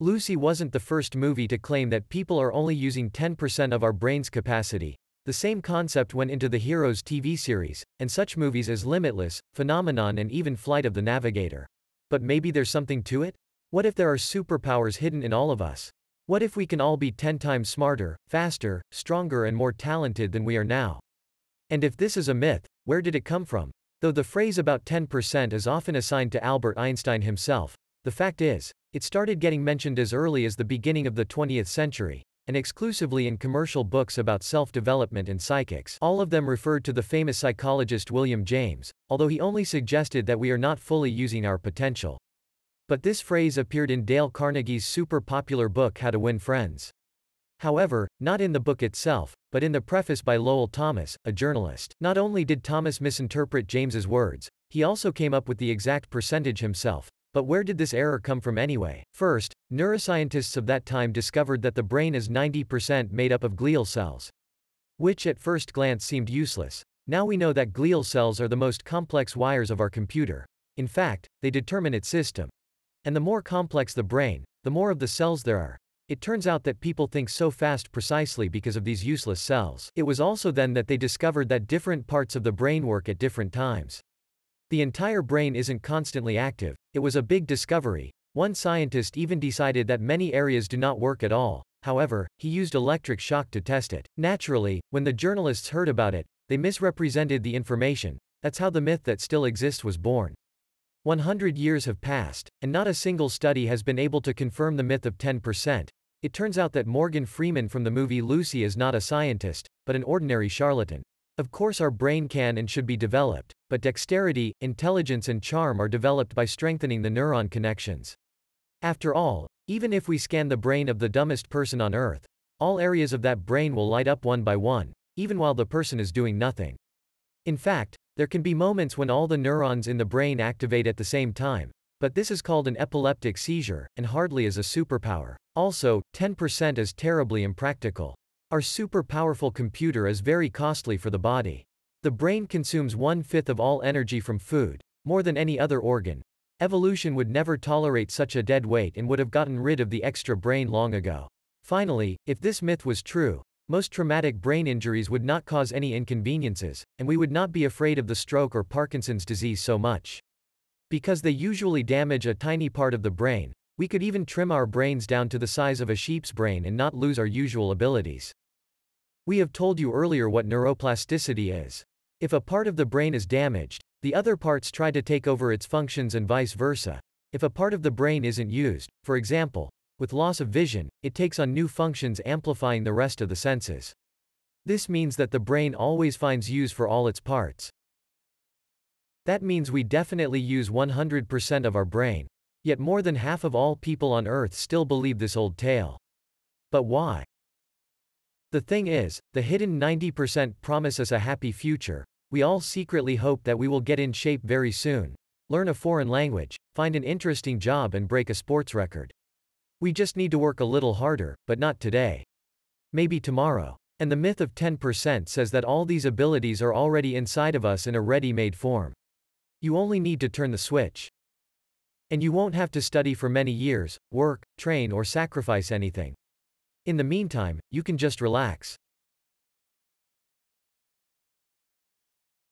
Lucy wasn't the first movie to claim that people are only using 10% of our brain's capacity. The same concept went into the Heroes TV series, and such movies as Limitless, Phenomenon, and even Flight of the Navigator. But maybe there's something to it? What if there are superpowers hidden in all of us? What if we can all be 10 times smarter, faster, stronger, and more talented than we are now? And if this is a myth, where did it come from? Though the phrase about 10% is often assigned to Albert Einstein himself, the fact is, it started getting mentioned as early as the beginning of the 20th century, and exclusively in commercial books about self-development and psychics. All of them referred to the famous psychologist William James, although he only suggested that we are not fully using our potential. But this phrase appeared in Dale Carnegie's super popular book How to Win Friends. However, not in the book itself, but in the preface by Lowell Thomas, a journalist. Not only did Thomas misinterpret James's words, he also came up with the exact percentage himself. But where did this error come from anyway? First, neuroscientists of that time discovered that the brain is 90% made up of glial cells, which at first glance seemed useless. Now we know that glial cells are the most complex wires of our computer. In fact, they determine its system. And the more complex the brain, the more of the cells there are. It turns out that people think so fast precisely because of these useless cells. It was also then that they discovered that different parts of the brain work at different times. The entire brain isn't constantly active. It was a big discovery. One scientist even decided that many areas do not work at all. However, he used electric shock to test it. Naturally, when the journalists heard about it, they misrepresented the information. That's how the myth that still exists was born. 100 years have passed, and not a single study has been able to confirm the myth of 10%. It turns out that Morgan Freeman from the movie Lucy is not a scientist, but an ordinary charlatan. Of course our brain can and should be developed, but dexterity, intelligence and charm are developed by strengthening the neuron connections. After all, even if we scan the brain of the dumbest person on earth, all areas of that brain will light up one by one, even while the person is doing nothing. In fact, there can be moments when all the neurons in the brain activate at the same time, but this is called an epileptic seizure, and hardly is a superpower. Also, 10% is terribly impractical. Our super powerful computer is very costly for the body. The brain consumes 1/5 of all energy from food, more than any other organ. Evolution would never tolerate such a dead weight and would have gotten rid of the extra brain long ago. Finally, if this myth was true, most traumatic brain injuries would not cause any inconveniences, and we would not be afraid of the stroke or Parkinson's disease so much. Because they usually damage a tiny part of the brain, we could even trim our brains down to the size of a sheep's brain and not lose our usual abilities. We have told you earlier what neuroplasticity is. If a part of the brain is damaged, the other parts try to take over its functions and vice versa. If a part of the brain isn't used, for example, with loss of vision, it takes on new functions amplifying the rest of the senses. This means that the brain always finds use for all its parts. That means we definitely use 100% of our brain. Yet more than half of all people on Earth still believe this old tale. But why? The thing is, the hidden 90% promise us a happy future. We all secretly hope that we will get in shape very soon, learn a foreign language, find an interesting job and break a sports record. We just need to work a little harder, but not today. Maybe tomorrow. And the myth of 10% says that all these abilities are already inside of us in a ready-made form. You only need to turn the switch. And you won't have to study for many years, work, train or sacrifice anything. In the meantime, you can just relax.